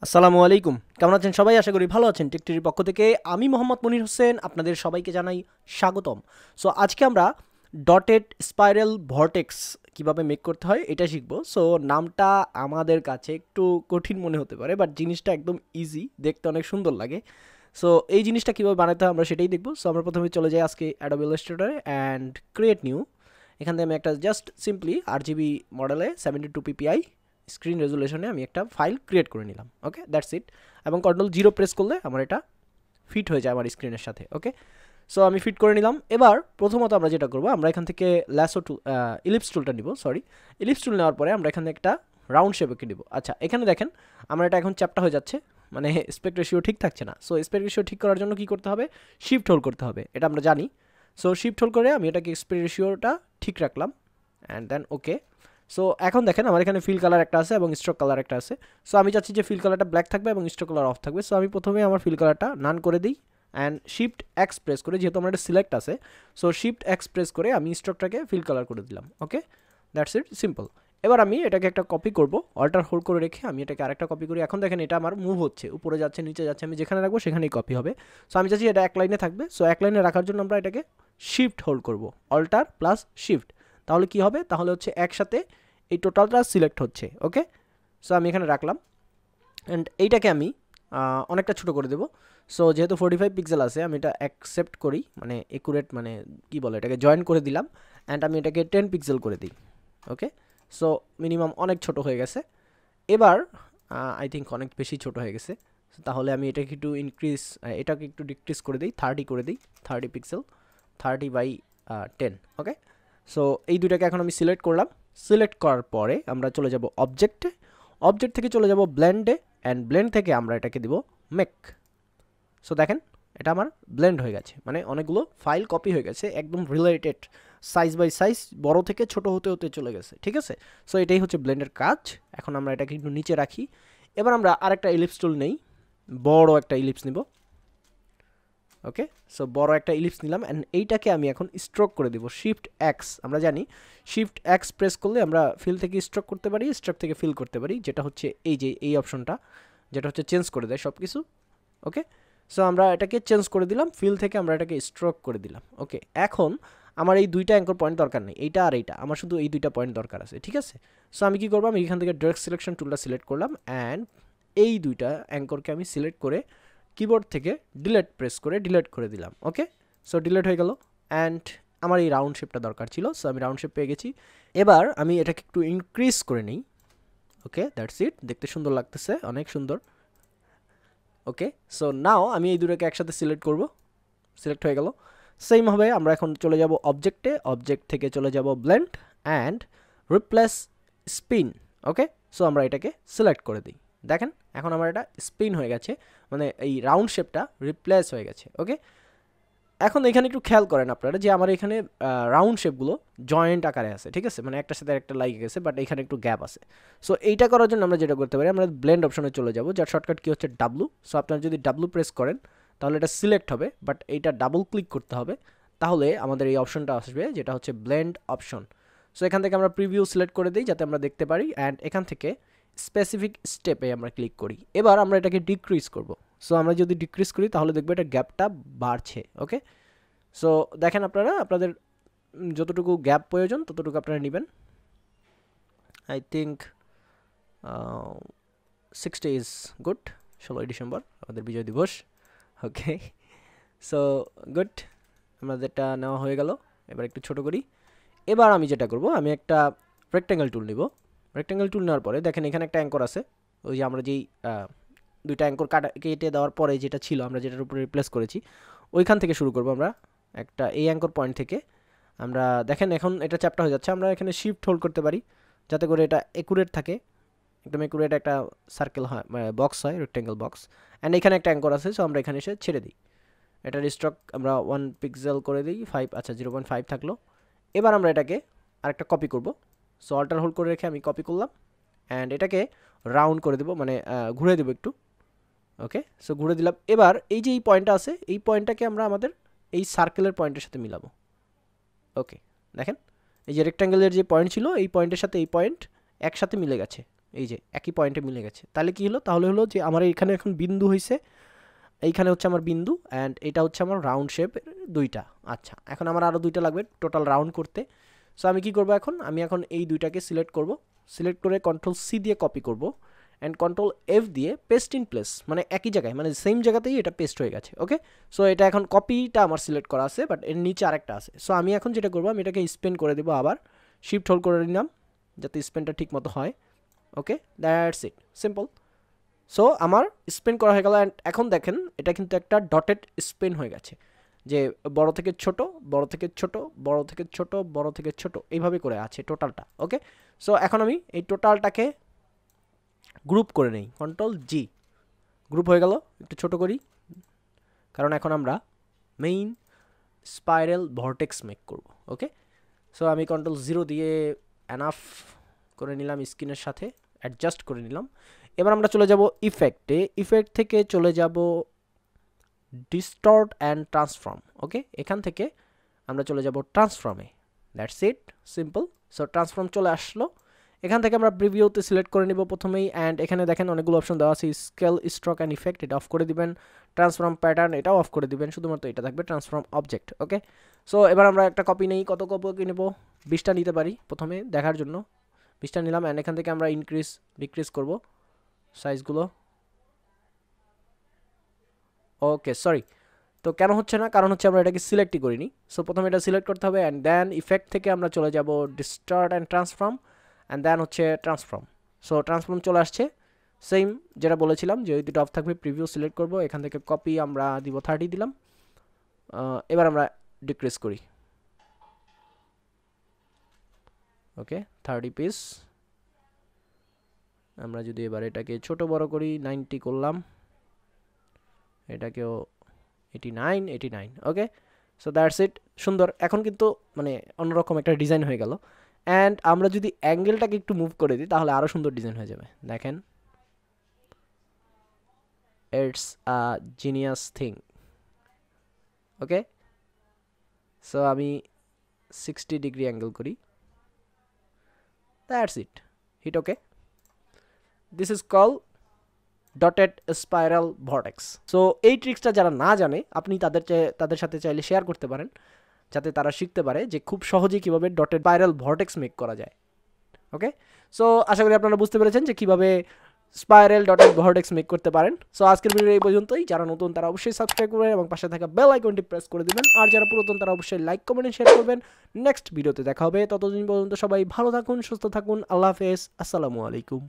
আসসালামু আলাইকুম, কেমন আছেন সবাই? আশা করি ভালো আছেন। টেকটির পক্ষ থেকে আমি মোহাম্মদ মনির হোসেন আপনাদের সবাইকে জানাই স্বাগতম। সো আজকে আমরা ডটেড স্পাইরাল ভর্টেক্স কিভাবে মেক করতে হয় এটা শিখব। সো নামটা আমাদের কাছে একটু কঠিন মনে হতে পারে, বাট জিনিসটা একদম ইজি, দেখতে অনেক সুন্দর লাগে। সো এই জিনিসটা কীভাবে বানাতে হয় আমরা সেটাই দেখব। সো আমরা প্রথমে চলে যাই আজকে অ্যাডোবি ইলাস্ট্রেটরে অ্যান্ড ক্রিয়েট নিউ। এখান থেকে আমি একটা জাস্ট সিম্পলি RGB মডেলে 72 ppi স্ক্রিন রেজুলেশনে আমি একটা ফাইল ক্রিয়েট করে নিলাম। ওকে, দ্যাটস ইট। এবং Ctrl 0 প্রেস করলে আমার এটা ফিট হয়ে যায় আমার স্ক্রিনের সাথে। ওকে, সো আমি ফিট করে নিলাম। এবার প্রথমত আমরা যেটা করবো, আমরা এখান থেকে ল্যাসো টুল, ইলিপস টুলটা নিব। ইলিপস টুল নেওয়ার পরে আমরা এখানে একটা রাউন্ড শেপ এঁকে নিব। আচ্ছা, এখানে দেখেন আমার এটা এখন চ্যাপটা হয়ে যাচ্ছে, মানে স্পেক্ট রেশিও ঠিক থাকছে না। সো স্পেক্ট রেশিও ঠিক করার জন্য কী করতে হবে? শিফট হোল্ড করতে হবে, এটা আমরা জানি। সো শিফট হোল্ড করে আমি এটাকে স্পেক্ট রেশিওটা ঠিক রাখলাম অ্যান্ড দেন ওকে। সো এখন দেখেন আমার এখানে ফিল কালার একটা আছে এবং স্ট্রোক কালার একটা আছে। সো আমি চাচ্ছি যে ফিল কালারটা ব্ল্যাক থাকবে এবং স্ট্রোক কালার অফ থাকবে। সো আমি প্রথমে আমার ফিল কালারটা নান করে দিই অ্যান্ড শিফট এক্স প্রেস করে, যেহেতু আমার একটা সিলেক্ট আছে, সো শিফট এক্স প্রেস করে আমি স্ট্রোকটাকে ফিল কালার করে দিলাম। ওকে, দ্যাটস ইট, সিম্পল। এবার আমি এটাকে একটা কপি করব, অল্টার হোল্ড করে রেখে আমি এটাকে আরেকটা কপি করি। এখন দেখেন এটা আমার মুভ হচ্ছে, উপরে যাচ্ছে নিচে যাচ্ছে, আমি যেখানে রাখবো সেখানেই কপি হবে। সো আমি চাচ্ছি এটা এক লাইনে থাকবে। সো এক লাইনে রাখার জন্য আমরা এটাকে শিফট হোল্ড করব, অল্টার প্লাস শিফট। তাহলে কি হবে? তাহলে হচ্ছে একসাথে এই টোটালটা সিলেক্ট হচ্ছে। ওকে, সো আমি এখানে রাখলাম অ্যান্ড এইটাকে আমি অনেকটা ছোটো করে দেবো। সো যেহেতু 45 পিক্সেল আছে, আমি এটা অ্যাকসেপ্ট করি, মানে একুরেট, মানে কি বলে, এটাকে জয়েন করে দিলাম অ্যান্ড আমি এটাকে 10 পিক্সেল করে দিই। ওকে, সো মিনিমাম অনেক ছোট হয়ে গেছে। এবার আই থিঙ্ক অনেক বেশি ছোট হয়ে গেছে। তাহলে আমি এটাকে একটু ইনক্রিজ, এটাকে একটু ডিক্রিজ করে দিই, 30 করে দিই, 30 পিক্সেল, 30/10। ওকে, সো এই দুটাকে এখন আমি সিলেক্ট করলাম। সিলেক্ট করার পরে আমরা চলে যাব অবজেক্টে, অবজেক্ট থেকে চলে যাব ব্লেন্ডে অ্যান্ড ব্লেন্ড থেকে আমরা এটাকে দিব মেক। সো দেখেন এটা আমার ব্লেন্ড হয়ে গেছে, মানে অনেকগুলো ফাইল কপি হয়ে গেছে, একদম রিলেটেড, সাইজ বাই সাইজ বড় থেকে ছোট হতে হতে চলে গেছে। ঠিক আছে, সো এটাই হচ্ছে ব্লেন্ডের কাজ। এখন আমরা এটাকে একটু নিচে রাখি। এবার আমরা আরেকটা ইলিপস টুল নেই, বড় একটা ইলিপস নিব। ওকে, সো বড় একটা ইলিপস নিলাম অ্যান্ড এইটাকে আমি এখন স্ট্রোক করে দেবো, শিফট এক্স। আমরা জানি শিফট এক্স প্রেস করলে আমরা ফিল থেকে স্ট্রোক করতে পারি, স্ট্রোক থেকে ফিল করতে পারি, যেটা হচ্ছে এই যে এই অপশনটা, যেটা হচ্ছে চেঞ্জ করে দেয় সব কিছু। ওকে, সো আমরা এটাকে চেঞ্জ করে দিলাম, ফিল থেকে আমরা এটাকে স্ট্রোক করে দিলাম। ওকে, এখন আমার এই দুইটা অ্যাঙ্কর পয়েন্ট দরকার নেই, এইটা আর এইটা, আমার শুধু এই দুইটা পয়েন্ট দরকার আছে। ঠিক আছে, সো আমি কী করবো, আমি এখান থেকে ডাইরেক্ট সিলেকশন টুলটা সিলেক্ট করলাম অ্যান্ড এই দুইটা অ্যাঙ্করকে আমি সিলেক্ট করে কিবোর্ড থেকে ডিলেট প্রেস করে ডিলেট করে দিলাম। ওকে, সো ডিলেট হয়ে গেল অ্যান্ড আমার এই রাউন্ড শেপটা দরকার ছিল। সো আমি রাউন্ড শেপ পেয়ে গেছি। এবার আমি এটাকে একটু ইনক্রিজ করে নিই। ওকে, দ্যাটস ইট, দেখতে সুন্দর লাগতেছে, অনেক সুন্দর। ওকে, সো নাও আমি এই দুটোকে একসাথে সিলেক্ট করব, সিলেক্ট হয়ে গেল। সেইমভাবে আমরা এখন চলে যাব অবজেক্টে, অবজেক্ট থেকে চলে যাব blend and replace spin. Okay, so আমরা এটাকে সিলেক্ট করে দিই। দেখেন এখন আমার এটা স্পিন হয়ে গেছে, মানে এই রাউন্ড শেপটা রিপ্লেস হয়ে গেছে। ওকে, এখন এখানে একটু খেয়াল করেন আপনারা যে আমার এখানে রাউন্ড শেপগুলো জয়েন্ট আকারে আছে। ঠিক আছে, মানে একটার সাথে একটা লাগিয়ে গেছে, বাট এখানে একটু গ্যাপ আছে। সো এইটা করার জন্য আমরা যেটা করতে পারি, আমরা ব্লেন্ড অপশনে চলে যাব, যার শর্টকাট কি হচ্ছে ডাব্লু। সো আপনারা যদি ডাব্লু প্রেস করেন তাহলে এটা সিলেক্ট হবে, বাট এইটা ডাবল ক্লিক করতে হবে, তাহলে আমাদের এই অপশনটা আসবে, যেটা হচ্ছে ব্লেন্ড অপশন। সো এখান থেকে আমরা প্রিভিউ সিলেক্ট করে দিই যাতে আমরা দেখতে পারি অ্যান্ড এখান থেকে স্পেসিফিক স্টেপে আমরা ক্লিক করি। এবার আমরা এটাকে ডিক্রিজ করব। সো আমরা যদি ডিক্রিজ করি তাহলে দেখবো এটা গ্যাপটা বাড়ছে। ওকে, সো দেখেন আপনারা আপনাদের যতটুকু গ্যাপ প্রয়োজন ততটুকু আপনারা নেবেন। I think 60 is good. 16ই ডিসেম্বর আমাদের বিজয় দিবস। ওকে, সো গুড, আমাদেরটা নেওয়া হয়ে গেল। এবার একটু ছোট করি। এবার আমি যেটা করব, আমি একটা রেক্ট্যাঙ্গেল টুল নিব। রেক্ট্যাঙ্গেল টুল নেওয়ার পরে দেখেন এখানে একটা অ্যাঙ্কর আছে, ওই যে আমরা যেই দুইটা অ্যাঙ্কর কেটে দেওয়ার পরে যেটা ছিল, আমরা যেটার উপরে রিপ্লেস করেছি, ওইখান থেকে শুরু করব আমরা। একটা এই অ্যাঙ্কর পয়েন্ট থেকে আমরা দেখেন এখন এটা চ্যাপ্টা হয়ে যাচ্ছে, আমরা এখানে শিফট হোল্ড করতে পারি যাতে করে এটা একুরেট থাকে, একদম একুরেট একটা সার্কেল হয়, বক্স হয়, রেক্ট্যাঙ্গেল বক্স। অ্যান্ড এখানে একটা অ্যাঙ্কর আছে, সো আমরা এখানে এসে ছেড়ে দিই, এটার স্ট্রোক আমরা 1 পিক্সেল করে দিই, 5, আচ্ছা 0.5 থাকলো। এবার আমরা এটাকে আরেকটা কপি করব। সো অল্টার হোল্ড করে রেখে আমি কপি করলাম অ্যান্ড এটাকে রাউন্ড করে দেবো, মানে ঘুরে দেবো একটু। ওকে, সো ঘুরে দিলাম। এবার এই যে এই পয়েন্টটা আছে, এই পয়েন্টটাকে আমরা আমাদের এই সার্কেলের পয়েন্টের সাথে মিলাবো। ওকে, দেখেন এই যে রেক্ট্যাঙ্গেলের যে পয়েন্ট ছিল, এই পয়েন্টের সাথে এই পয়েন্ট একসাথে মিলে গেছে। এই যে একই পয়েন্টে মিলে গেছে। তাহলে কি হলো? তাহলে হলো যে আমার এখানে এখন বিন্দু হইছে, এইখানে হচ্ছে আমার বিন্দু, অ্যান্ড এটা হচ্ছে আমার রাউন্ড শেপের দুইটা। আচ্ছা, এখন আমার আরও দুইটা লাগবে টোটাল রাউন্ড করতে। সো আমি কি করব এখন? আমি এখন এই দুইটাকে সিলেক্ট করব, সিলেক্ট করে কন্ট্রোল সি দিয়ে কপি করব, অ্যান্ড কন্ট্রোল এফ দিয়ে পেস্ট ইন প্লেস, মানে একই জায়গায়, মানে সেম জায়গাতেই এটা পেস্ট হয়ে গেছে। ওকে, সো এটা এখন কপিটা আমার সিলেক্ট করা আছে, বাট এর নিচে আরেকটা আছে। সো আমি এখন যেটা করবো, আমি এটাকে স্পেন করে দেবো, আবার শিফট হোল্ড করে নিলাম যাতে স্পেনটা ঠিক মতো হয়। ওকে, দ্যাটস ইট, সিম্পল। সো আমার স্পেন করা হয়ে গেল, অ্যান্ড এখন দেখেন এটা কিন্তু একটা ডটেড স্পেন হয়ে গেছে, যে বড় থেকে ছোট, বড় থেকে ছোট, বড় থেকে ছোট, বড় থেকে ছোট, এইভাবে করে আছে টোটালটা। ওকে, সো এখন আমি এই টোটালটাকে গ্রুপ করে নেই, কন্ট্রোল জি, গ্রুপ হয়ে গেল। একটু ছোট করি, কারণ এখন আমরা মেইন স্পাইরাল ভর্টেক্স মেক করব। ওকে, সো আমি কন্ট্রোল 0 দিয়ে এনাফ করে নিলাম, স্ক্রিনের সাথে অ্যাডজাস্ট করে নিলাম। এবার আমরা চলে যাব ইফেক্টে, ইফেক্ট থেকে চলে যাব ডিস্টর্ট অ্যান্ড ট্রান্সফর্ম। ওকে, এখান থেকে আমরা চলে যাব ট্রান্সফর্মে, that's it, simple. So transform চলে আসলো। এখান থেকে আমরা প্রিভিউতে সিলেক্ট করে নিব প্রথমেই, অ্যান্ড এখানে দেখেন অনেকগুলো অপশন দেওয়া আছে, স্কেল, স্ট্রোক অ্যান্ড ইফেক্ট, এটা অফ করে দিবেন। ট্রান্সফর্ম প্যাটার্ন এটাও অফ করে দিবেন, শুধুমাত্র এটা থাকবে ট্রান্সফর্ম অবজেক্ট। ওকে, সো এবার আমরা একটা কপি নেই, কত কপি নেব? 20টা নিতে পারি প্রথমে দেখার জন্য, 20টা নিলাম, অ্যান্ড এখান থেকে আমরা ইনক্রিজ ডিক্রিজ করব সাইজগুলো। ওকে, সরি, তো কেন হচ্ছে না? কারণ হচ্ছে আমরা এটাকে সিলেক্টই করিনি। সো প্রথমে এটা সিলেক্ট করতে হবে, অ্যান্ড দেন ইফেক্ট থেকে আমরা চলে যাব distort and transform, and then হচ্ছে ট্রান্সফর্ম। সো ট্রান্সফর্ম চলে আসছে, সেম যেটা বলেছিলাম যে ওই দুটো অফ থাকবে। প্রিভিউ সিলেক্ট করব, এখান থেকে কপি আমরা দিব 30 দিলাম। এবার আমরা ডিক্রিজ করি, ওকে 30 পিস। আমরা যদি এবার এটাকে ছোট বড় করি, 90 করলাম, এটাকেও 89, 89। ওকে, সো দ্যাটস ইট, সুন্দর। এখন কিন্তু মানে অন্যরকম একটা ডিজাইন হয়ে গেল, অ্যান্ড আমরা যদি অ্যাঙ্গেলটাকে একটু মুভ করে দিই তাহলে আরও সুন্দর ডিজাইন হয়ে যাবে। দেখেন, it's a genius thing. Okay, so আমি 60 ডিগ্রি অ্যাঙ্গেল করি, that's it, hit okay. This is call dotted spiral vortex. So এই ট্রিক্সটা যারা না জানে, আপনি তাদের সাথে চাইলে শেয়ার করতে পারেন, যাতে তারা শিখতে পারে যে খুব সহজেই কীভাবে ডটেড স্পাইরাল ভর্টেক্স মেক করা যায়। ওকে, সো আশা করি আপনারা বুঝতে পেরেছেন যে কীভাবে স্পাইরাল ডটেড ভর্টেক্স মেক করতে পারেন। সো আজকের ভিডিও এই পর্যন্তই। যারা নতুন তারা অবশ্যই সাবস্ক্রাইব করবেন এবং পাশে থাকা বেল আইকনটি প্রেস করে দিবেন, আর যারা পুরাতন তারা অবশ্যই লাইক কমেন্ট শেয়ার করবেন। নেক্সট ভিডিওতে দেখা হবে, ততদিন পর্যন্ত সবাই ভালো থাকুন, সুস্থ থাকুন, আল্লাহ হাফেজ, আসসালামু আলাইকুম।